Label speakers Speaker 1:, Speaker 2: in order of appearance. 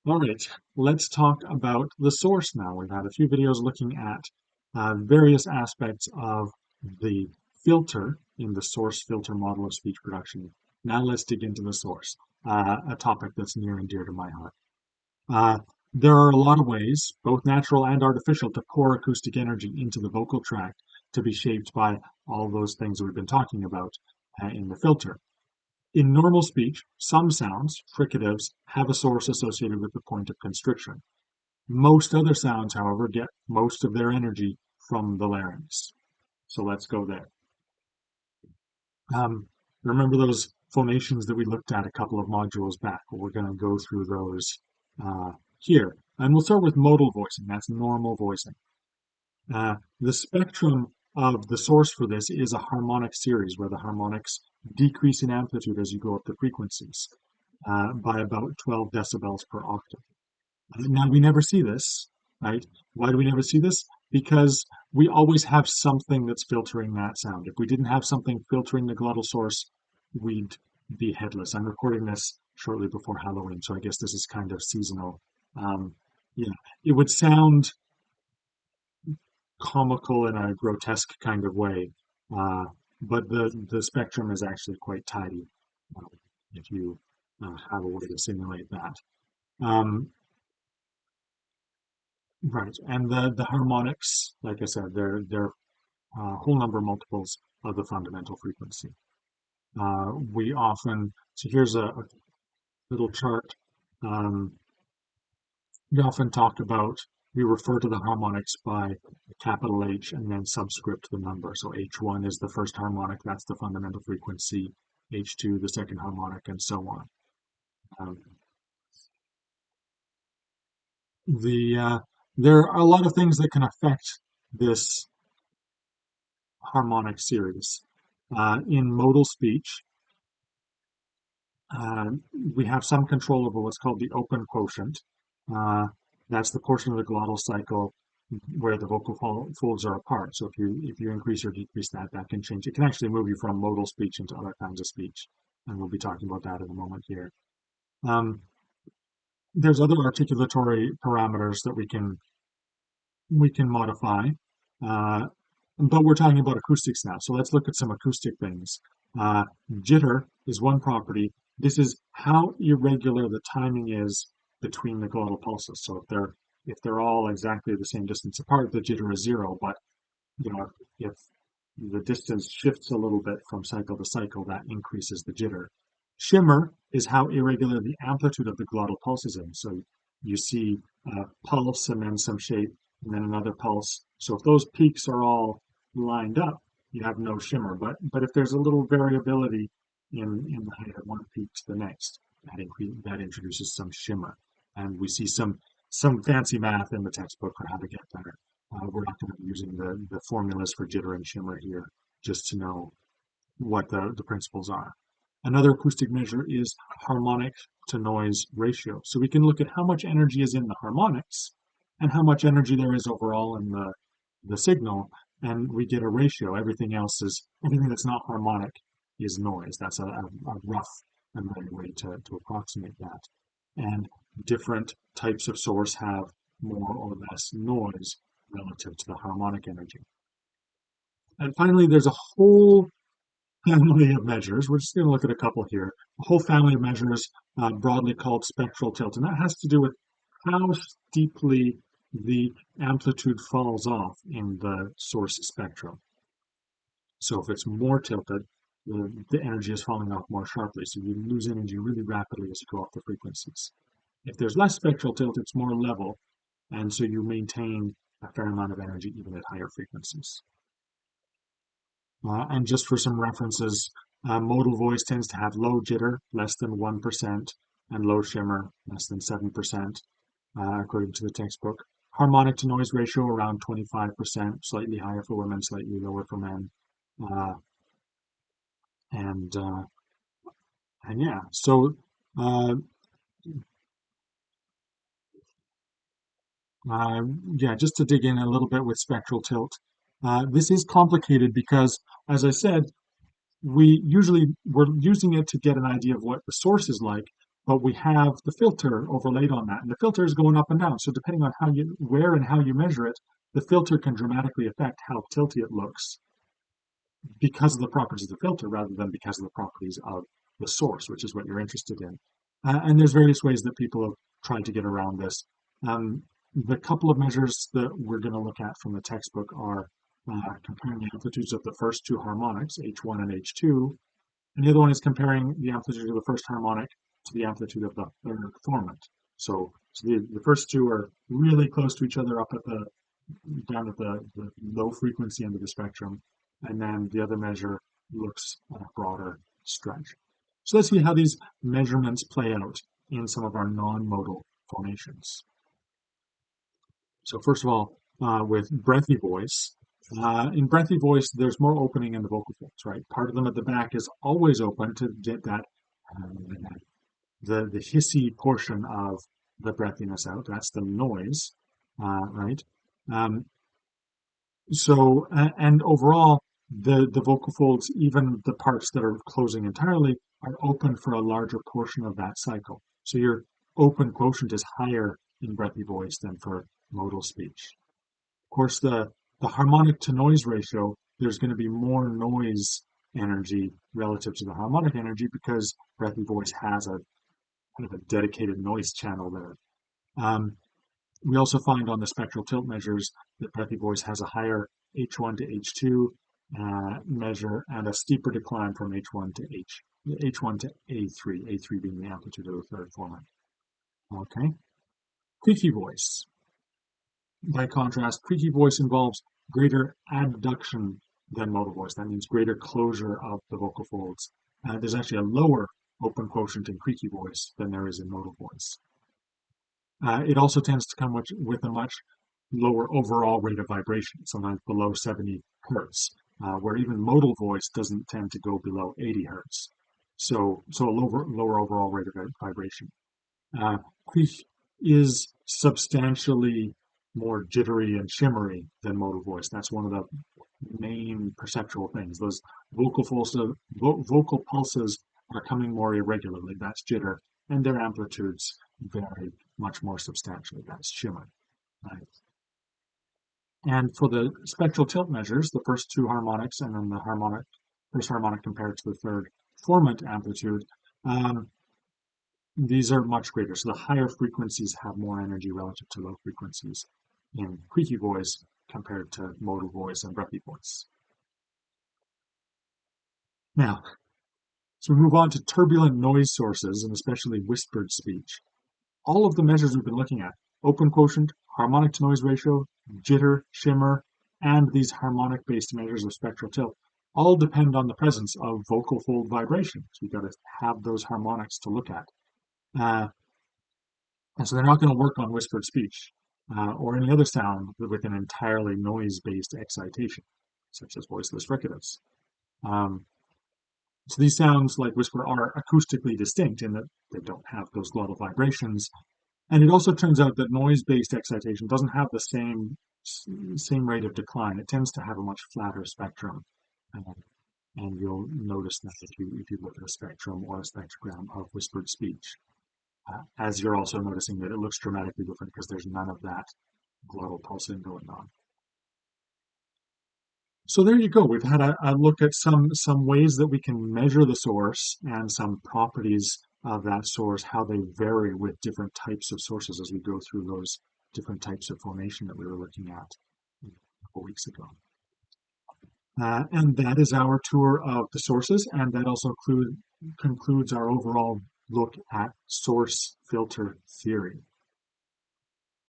Speaker 1: All right, let's talk about the source now. We've had a few videos looking at various aspects of the filter in the source filter model of speech production. Now let's dig into the source, a topic that's near and dear to my heart. Uh, there are a lot of ways, both natural and artificial, to pour acoustic energy into the vocal tract to be shaped by all those things that we've been talking about in the filter. In normal speech, some sounds, fricatives, have a source associated with the point of constriction. Most other sounds, however, get most of their energy from the larynx. So let's go there. Um, Remember those phonations that we looked at a couple of modules back? Well, we're going to go through those here. And we'll start with modal voicing. That's normal voicing. The spectrum of the source for this is a harmonic series where the harmonics decrease in amplitude as you go up the frequencies by about 12 decibels per octave. Now, we never see this, right? Why do we never see this? Because we always have something that's filtering that sound. If we didn't have something filtering the glottal source, we'd be headless. I'm recording this shortly before Halloween, so I guess this is kind of seasonal. Um, yeah, it would sound comical in a grotesque kind of way, uh, but the spectrum is actually quite tidy uh, if you have a way to simulate that. Um, right, and the harmonics, like I said, they're whole number multiples of the fundamental frequency. We often so here's a little chart. Um, we often talk about we refer to the harmonics by a capital H and then subscript the number. So H1 is the first harmonic, that's the fundamental frequency, H2 the second harmonic, and so on. Um, the There are a lot of things that can affect this harmonic series. In modal speech, uh, we have some control over what's called the open quotient. Uh, that's the portion of the glottal cycle where the vocal folds are apart. So if you increase or decrease that, that can change. It can actually move you from modal speech into other kinds of speech, and we'll be talking about that in a moment here. Um, there's other articulatory parameters that we can modify, uh, but we're talking about acoustics now. So let's look at some acoustic things. Uh, Jitter is one property. This is how irregular the timing is between the glottal pulses. So if they're all exactly the same distance apart, the jitter is zero. But if the distance shifts a little bit from cycle to cycle, that increases the jitter. Shimmer is how irregular the amplitude of the glottal pulses is. So you see a pulse and then some shape and then another pulse. So if those peaks are all lined up, you have no shimmer. But if there's a little variability in the height of one peak to the next, that introduces some shimmer. And we see some fancy math in the textbook for how to get better. We're not going to be using the formulas for jitter and shimmer here, just to know what the principles are. Another acoustic measure is harmonic to noise ratio. So we can look at how much energy is in the harmonics and how much energy there is overall in the signal, and we get a ratio. Everything that's not harmonic is noise. That's a rough and ready way to approximate that. And different types of source have more or less noise relative to the harmonic energy. And finally, there's a whole family of measures. We're just going to look at a couple here. A whole family of measures broadly called spectral tilt. And that has to do with how steeply the amplitude falls off in the source spectrum. So if it's more tilted, the energy is falling off more sharply. So you lose energy really rapidly as you go up the frequencies. If there's less spectral tilt, it's more level. And so you maintain a fair amount of energy even at higher frequencies. And just for some references, modal voice tends to have low jitter, less than 1%, and low shimmer, less than 7%, according to the textbook. Harmonic to noise ratio around 25%, slightly higher for women, slightly lower for men. Uh, and uh, and yeah, so uh, yeah, just to dig in a little bit with spectral tilt. This is complicated because, as I said, we're using it to get an idea of what the source is like, but we have the filter overlaid on that, and the filter is going up and down. So depending on where and how you measure it, the filter can dramatically affect how tilty it looks because of the properties of the filter rather than because of the properties of the source, which is what you're interested in. And there's various ways that people have tried to get around this. The couple of measures that we're going to look at from the textbook are comparing the amplitudes of the first two harmonics, H1 and H2, and the other one is comparing the amplitude of the first harmonic to the amplitude of the third formant. So the first two are really close to each other up at the down at the low frequency end of the spectrum, and then the other measure looks at a broader stretch. So let's see how these measurements play out in some of our non-modal formations. So first of all, with breathy voice, in breathy voice, there's more opening in the vocal folds, right? Part of them at the back is always open to get that the hissy portion of the breathiness out. That's the noise, right? And overall, the vocal folds, even the parts that are closing entirely, are open for a larger portion of that cycle. So your open quotient is higher in breathy voice than for modal speech. Of course, the harmonic to noise ratio, there's going to be more noise energy relative to the harmonic energy because breathy voice has a kind of a dedicated noise channel there. We also find on the spectral tilt measures that breathy voice has a higher H1 to H2 measure and a steeper decline from H1 to A3, A3 being the amplitude of the third formant. Okay. Creaky voice. By contrast, creaky voice involves greater adduction than modal voice. That means greater closure of the vocal folds. There's actually a lower open quotient in creaky voice than there is in modal voice. It also tends to come with a much lower overall rate of vibration, sometimes below 70 hertz, where even modal voice doesn't tend to go below 80 hertz. So a lower overall rate of vibration. Creak is substantially more jittery and shimmery than modal voice. That's one of the main perceptual things. Those vocal pulses are coming more irregularly. That's jitter, and their amplitudes vary much more substantially. That's shimmer. Right? And for the spectral tilt measures, the first two harmonics and then the first harmonic compared to the third formant amplitude, these are much greater. So the higher frequencies have more energy relative to low frequencies in creaky voice compared to modal voice and breathy voice. Now, so we move on to turbulent noise sources and especially whispered speech. All of the measures we've been looking at, open quotient, harmonic to noise ratio, jitter, shimmer, and these harmonic-based measures of spectral tilt, all depend on the presence of vocal fold vibration. So you've got to have those harmonics to look at. And so they're not going to work on whispered speech or any other sound with an entirely noise-based excitation, such as voiceless fricatives. So these sounds, like whisper, are acoustically distinct in that they don't have those glottal vibrations. And it also turns out that noise-based excitation doesn't have the same rate of decline. It tends to have a much flatter spectrum. And you'll notice that if you look at a spectrum or a spectrogram of whispered speech. As you're also noticing that it looks dramatically different because there's none of that glottal pulsing going on. So there you go. We've had a look at some ways that we can measure the source and some properties of that source, how they vary with different types of sources as we go through those different types of formation that we were looking at a couple weeks ago. And that is our tour of the sources, and that also concludes our overall look at source filter theory.